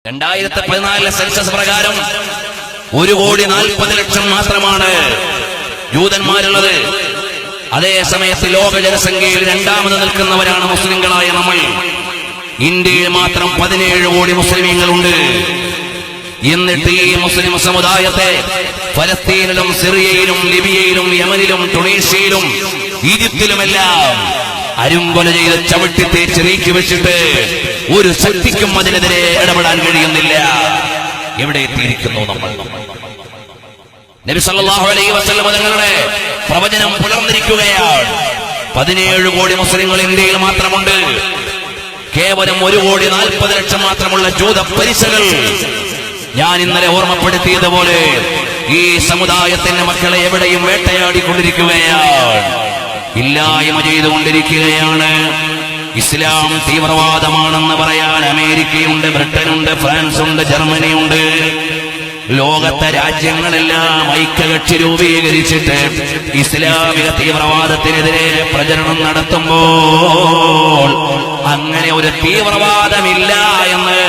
2014 census പ്രകാരം 1,40,00,000 മാത്രമാണ് ജൂതന്മാരുള്ളത്. അതേ സമയത്ത് ലോക ജനസംഖ്യയിൽ രണ്ടാമത് നിൽക്കുന്നവരാണ് മുസ്ലിങ്ങളായ നമ്മൾ. ഇന്ത്യയിൽ മാത്രം 17 കോടി മുസ്ലിമീങ്ങളുണ്ട്. എന്നിട്ട് ഈ മുസ്ലിം സമുദായത്തെ ഫലസ്തീനിലും സിറിയയിലും ലിബിയയിലും യമനിലും ടുണീഷ്യയിലും ഈജിപ്തിലുമെല്ലാം അരുംകൊല ചെയ്ത് ചവിട്ടി തേച്ച് നീക്കി വെച്ചിട്ട് ഒരു ശക്തിക്കും അതിനെതിരെ ഇടപെടാൻ കഴിയുന്നില്ല. എവിടെ എത്തിയിരിക്കുന്നു നമ്മൾ? നബി സല്ലല്ലാഹു അലൈഹി വസല്ലം തങ്ങളുടെ പ്രവചനം പുലർന്നിരിക്കുകയാണ്. 17 കോടി മുസ്ലിങ്ങൾ ഇന്ത്യയിൽ മാത്രമുണ്ട്. കേവലം 1,40,00,000 മാത്രമുള്ള ജൂത പരിസകൾ. ഞാൻ ഇന്നലെ ഓർമ്മപ്പെടുത്തിയതുപോലെ ഈ സമുദായത്തിന്റെ മക്കളെ എവിടെയും വേട്ടയാടിക്കൊണ്ടിരിക്കുകയാണ്, ഇല്ലായ്മ ചെയ്തുകൊണ്ടിരിക്കുകയാണ്. ഇസ്ലാം തീവ്രവാദമാണെന്ന് പറയാൻ അമേരിക്കയുണ്ട്, ബ്രിട്ടനുണ്ട്, ഫ്രാൻസുണ്ട്, ജർമ്മനിയുണ്ട്. ലോകത്തെ രാജ്യങ്ങളെല്ലാം ഐക്യകക്ഷി രൂപീകരിച്ചിട്ട് ഇസ്ലാമിക തീവ്രവാദത്തിനെതിരെ പ്രചരണം നടത്തുമ്പോൾ അങ്ങനെ ഒരു തീവ്രവാദമില്ല എന്ന്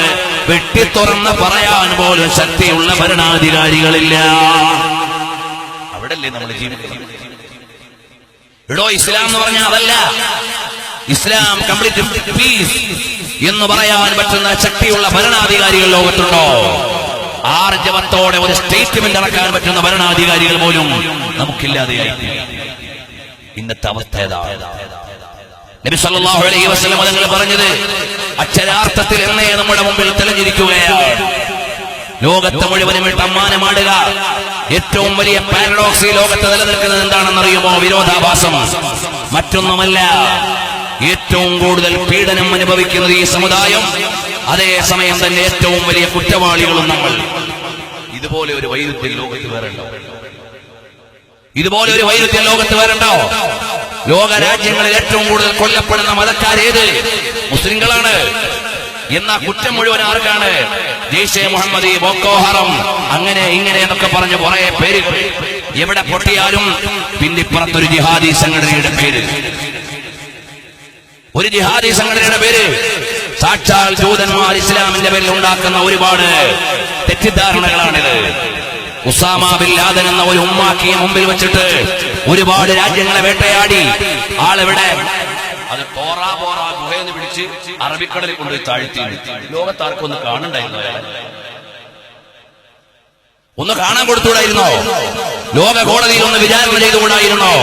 വെട്ടിത്തുറന്ന് പറയാൻ പോലും ശക്തിയുള്ള ഭരണാധികാരികളില്ല. അവിടല്ലേ നമ്മൾ ജീവിക്കുന്നത്? ഇടോ, ഇസ്ലാം എന്ന് പറഞ്ഞാൽ അതല്ല. ഇസ്ലാം കംപ്ലീറ്റ് പീസ് എന്ന് പറയാൻ പറ്റുന്ന ശക്തിയുള്ള ഭരണാധികാരികൾ ലോകത്തുണ്ടോ? ആർജവത്തോടെ ഒരു സ്റ്റേറ്റ്മെന്റ് ഇറക്കാൻ പറ്റുന്ന ഭരണാധികാരികൾ പോലും നമുക്കില്ലാതെയായി. ഇന്നത്തെ അവസ്ഥ ഏതാണ്? നബി സല്ലല്ലാഹു അലൈഹി വസല്ലം തങ്ങൾ പറഞ്ഞത് അക്ഷരാർത്ഥത്തിൽ എന്നേ നമ്മുടെ മുമ്പിൽ തെളിഞ്ഞിരിക്കുകയാണ്. ലോകത്തെ മുഴുവനും ഇട്ട് അമ്മാനമാടുക. ഏറ്റവും വലിയ പാരഡോക്സ് ഈ ലോകത്ത് നിലനിൽക്കുന്നത് എന്താണെന്നറിയുമോ? വിരോധാഭാസം. മറ്റൊന്നുമല്ല, ഏറ്റവും കൂടുതൽ പീഡനം അനുഭവിക്കുന്നത് ഈ സമുദായം, അതേസമയം തന്നെ ഏറ്റവും വലിയ കുറ്റവാളികളും നമ്മൾ. ഇതുപോലെ ഒരു വൈരുദ്ധ്യം ലോകത്ത് വേറുണ്ടോ? ഇതുപോലെ ഒരു വൈരുദ്ധ്യം ലോകത്ത് വേറുണ്ടോ? ലോക രാജ്യങ്ങളിൽ ഏറ്റവും കൂടുതൽ കൊല്ലപ്പെടുന്ന മതക്കാരേത്? മുസ്ലിങ്ങളാണ്. എന്നാ കുറ്റം മുഴുവൻ ആർക്കാണ്? ജയ്ഷെ മുഹമ്മദ്, ബോക്കോ ഹറം, അങ്ങനെ ഇങ്ങനെ എന്നൊക്കെ പറഞ്ഞ് കുറെ പേര്. എവിടെ പൊട്ടിയാലും പിന്നിപ്പുറത്തൊരു ജിഹാദി സംഘടനയുടെ പേര്, ഒരു ജിഹാദി സംഘടനയുടെ പേര്. സാക്ഷാൽ ജൂതന്മാർ ഇസ്ലാമിന്റെ പേരിൽ ഉണ്ടാക്കുന്ന ഒരുപാട് തെറ്റിദ്ധാരണകളാണിത്. ഉസാമ ബിൻ ലാദൻ എന്ന ഒരു ഉമ്മാക്കിയെ മുമ്പിൽ വെച്ചിട്ട് ഒരുപാട് രാജ്യങ്ങളെ വേട്ടയാടി. ആളെവിടെ? അത് തോറാ ബോറാ ഗുഹയെന്ന് പിടിച്ച് അറബിക്കടലിൽ കൊണ്ടുപോയി താഴ്ത്തി. ലോകത്താർക്കൊന്ന് കാണണ്ടായിരുന്നു? ഒന്ന് കാണാൻ കൊടുത്തുകൂടായിരുന്നോ? ലോക കോടതിയിൽ ഒന്ന് വിചാരണ ചെയ്തുകൂടായിരുന്നോ?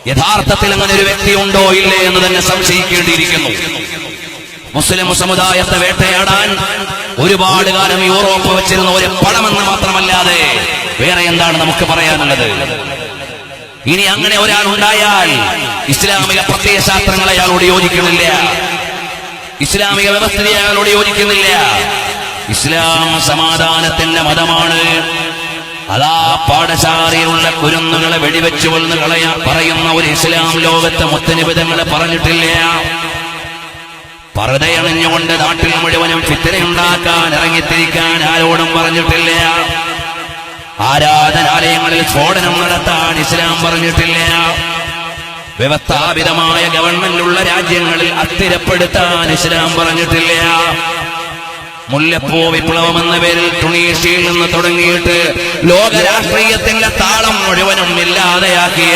യഥാർത്ഥത്തിൽ അങ്ങനെ ഒരു വ്യക്തി ഉണ്ടോ ഇല്ലേ എന്ന് തന്നെ സംശയിക്കേണ്ടിയിരിക്കുന്നു. മുസ്ലിം സമുദായത്തെ വേട്ടയാടാൻ ഒരുപാട് കാലം യൂറോപ്പ് വെച്ചിരുന്ന ഒരു പണമെന്ന് മാത്രമല്ലാതെ വേറെ എന്താണ് നമുക്ക് പറയാനുള്ളത്? ഇനി അങ്ങനെ ഒരാൾ ഉണ്ടായാൽ ഇസ്ലാമിക പ്രത്യയശാസ്ത്രങ്ങൾ അയാളോട് യോജിക്കുന്നില്ല, ഇസ്ലാമിക വ്യവസ്ഥ അയാളോട് യോജിക്കുന്നില്ല. ഇസ്ലാം സമാധാനത്തിന്റെ മതമാണ്. അതാ പാഠശാലയിലുള്ള കുരുന്നുകളെ വെടിവെച്ചു കൊന്ന് കളയാൻ പറയുന്ന ഒരു ഇസ്ലാം ലോകത്തെ മുത്തനിബിതങ്ങളെ പറഞ്ഞിട്ടില്ല. പർദ്ദയണിഞ്ഞുകൊണ്ട് നാട്ടിൽ മുഴുവനും ഫിത്നയുണ്ടാക്കാൻ ഇറങ്ങിത്തിരിക്കാൻ ആരോടും പറഞ്ഞിട്ടില്ല. ആരാധനാലയങ്ങളിൽ സ്ഫോടനം നടത്താൻ ഇസ്ലാം പറഞ്ഞിട്ടില്ല. വ്യവസ്ഥാപിതമായ ഗവൺമെന്റുള്ള രാജ്യങ്ങളിൽ അസ്ഥിരപ്പെടുത്താൻ ഇസ്ലാം പറഞ്ഞിട്ടില്ല. മുല്ലപ്പൂ വിപ്ലവം എന്ന പേരിൽ ടുണീഷ്യയിൽ നിന്ന് തുടങ്ങിയിട്ട് ലോക രാഷ്ട്രീയത്തിന്റെ താളം മുഴുവനും ഇല്ലാതെയാക്കിയ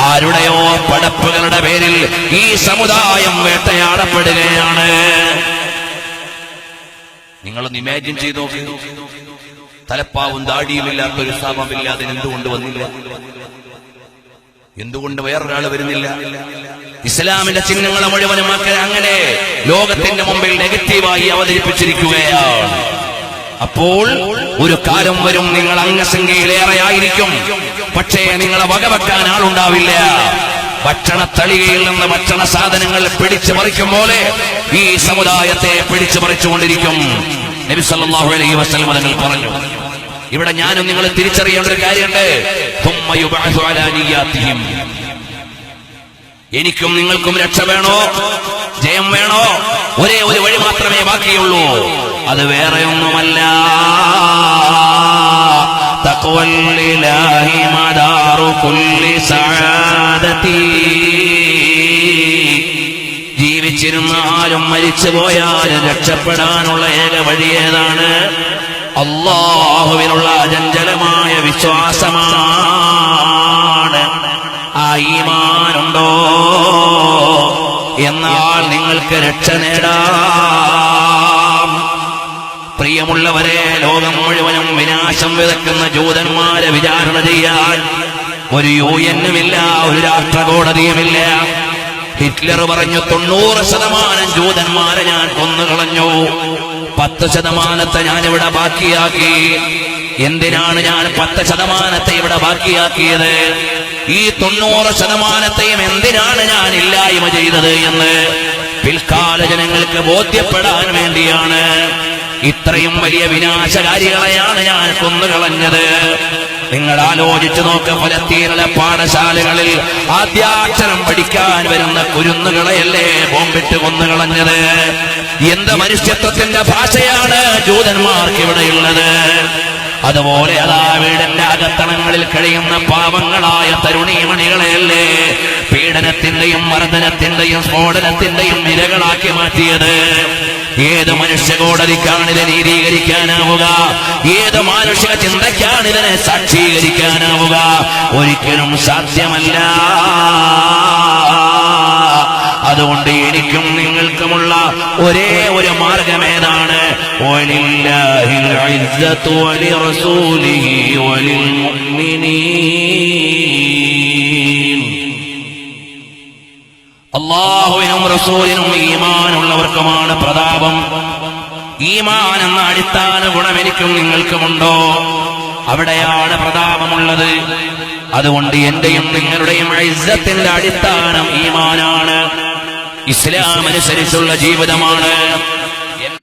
ആരുടെയോ പടപ്പുകളുടെ പേരിൽ ഈ സമുദായം വേട്ടയാടപ്പെടുകയാണ്. നിങ്ങളൊന്ന് ഇമാജിൻ ചെയ്ത് നോക്കി. തലപ്പാവും ദാടിയുമില്ലാത്തൊരു സ്ഥാപനമില്ലാതെ എന്തുകൊണ്ട് വന്നില്ല? എന്തുകൊണ്ട് വേറൊരാൾ വരുന്നില്ല? ഇസ്ലാമിന്റെ ചിഹ്നങ്ങളെ മുഴുവനും അങ്ങനെ ലോകത്തിന്റെ മുമ്പിൽ നെഗറ്റീവായി അവതരിപ്പിച്ചിരിക്കുകയാണ്. അപ്പോൾ ഒരു കാലം വരും, നിങ്ങൾ അംഗസംഖ്യയിലേറെയായിരിക്കും, പക്ഷേ നിങ്ങളെ വകവെക്കാൻ ആളുണ്ടാവില്ല. ഭക്ഷണത്തളികയിൽ നിന്ന് ഭക്ഷണ സാധനങ്ങൾ പിടിച്ചു പറിക്കും പോലെ ഈ സമുദായത്തെ പിടിച്ചു പറിച്ചുകൊണ്ടിരിക്കും. നബി സല്ലല്ലാഹു അലൈഹി വസല്ലം തങ്ങൾ പറഞ്ഞു. ഇവിടെ ഞാനും നിങ്ങൾ തിരിച്ചറിയേണ്ട ഒരു കാര്യമുണ്ട്. എനിക്കും നിങ്ങൾക്കും രക്ഷ വേണോ, ജയം വേണോ? ഒരേ ഒരു വഴി മാത്രമേ ബാക്കിയുള്ളൂ. അത് വേറെയൊന്നുമല്ല. തഖ്വല്ലാഹി മദാറു കുല്ലി സഅദതി. ജീവിച്ചിരുന്നാലും മരിച്ചു പോയാലും രക്ഷപ്പെടാനുള്ള ഏക വഴി ഏതാണ്? അല്ലാഹുവിനുള്ള അചഞ്ചലമായ വിശ്വാസമാണ്. ആ ഈമാനുണ്ടോ എന്നാൽ നിങ്ങൾക്ക് രക്ഷ നേടാം. പ്രിയമുള്ളവരെ, ലോകം മുഴുവനും വിനാശം വിതക്കുന്ന ജൂതന്മാരെ വിചാരണ ചെയ്യാൻ ഒരു UN-ഉമില്ല, ഒരു രാഷ്ട്രകോടതിയുമില്ല. ഹിറ്റ്ലർ പറഞ്ഞു 90% ജൂതന്മാരെ ഞാൻ കൊന്നുകളഞ്ഞു, 10% ഞാനിവിടെ ബാക്കിയാക്കി. എന്തിനാണ് ഞാൻ 10% ഇവിടെ ബാക്കിയാക്കിയത്? ഈ 90%യും എന്തിനാണ് ഞാൻ ഇല്ലായ്മ ചെയ്തത് എന്ന് പിൽക്കാല ജനങ്ങൾക്ക് ബോധ്യപ്പെടാൻ വേണ്ടിയാണ്. ഇത്രയും വലിയ വിനാശകാരികളെയാണ് ഞാൻ കൊന്നുകളഞ്ഞത്. നിങ്ങൾ ആലോചിച്ചു നോക്ക്, ഫലസ്തീനിലെ പാഠശാലകളിൽ ആദ്യാക്ഷരം പഠിക്കാൻ വരുന്ന കുരുന്നുകളെയല്ലേ ബോംബിട്ട് കൊന്നുകളഞ്ഞത്? എന്ത് മനുഷ്യത്വത്തിന്റെ ഭാഷയാണ് ജൂതന്മാർക്ക് ഇവിടെയുള്ളത്? അതുപോലെ അതാ വീടിന്റെ അകത്തളങ്ങളിൽ കഴിയുന്ന പാവങ്ങളായ തരുണീമണികളെയല്ലേ പീഡനത്തിന്റെയും മർദ്ദനത്തിന്റെയും സ്ഫോടനത്തിന്റെയും ഇരകളാക്കി മാറ്റിയത്? ഏത് മനുഷ്യ കോടതിക്കാണ് ഇത് നീതീകരിക്കാനാവുക? ഏത് മാനുഷിക ചിന്തയ്ക്കാണ് ഇതിനെ സാക്ഷീകരിക്കാനാവുക? ഒരിക്കലും സാധ്യമല്ല. അതുകൊണ്ട് എനിക്കും നിങ്ങൾക്കുമുള്ള ഒരേ ഒരു മാർഗമേതാണ്? വലില്ലാഹിൽ ഇസ്സത്തു വലിറസൂലിഹി വലിൽമുഅ്മിനീൻ. അല്ലാഹുവിനും റസൂലിനും ഈമാനുള്ളവർക്കുമാണ് പ്രതാപം. ഈമാൻ എന്ന അടിസ്ഥാന ഗുണം എനിക്കും നിങ്ങൾക്കുമുണ്ടോ? അവിടെയാണ് പ്രതാപമുള്ളത്. അതുകൊണ്ട് എന്റെയും നിങ്ങളുടെയും ഇസ്സത്തിന്റെ അടിസ്ഥാനം ഈമാനാണ്, ഇസ്ലാം അനുസരിച്ചുള്ള ജീവിതമാണ്.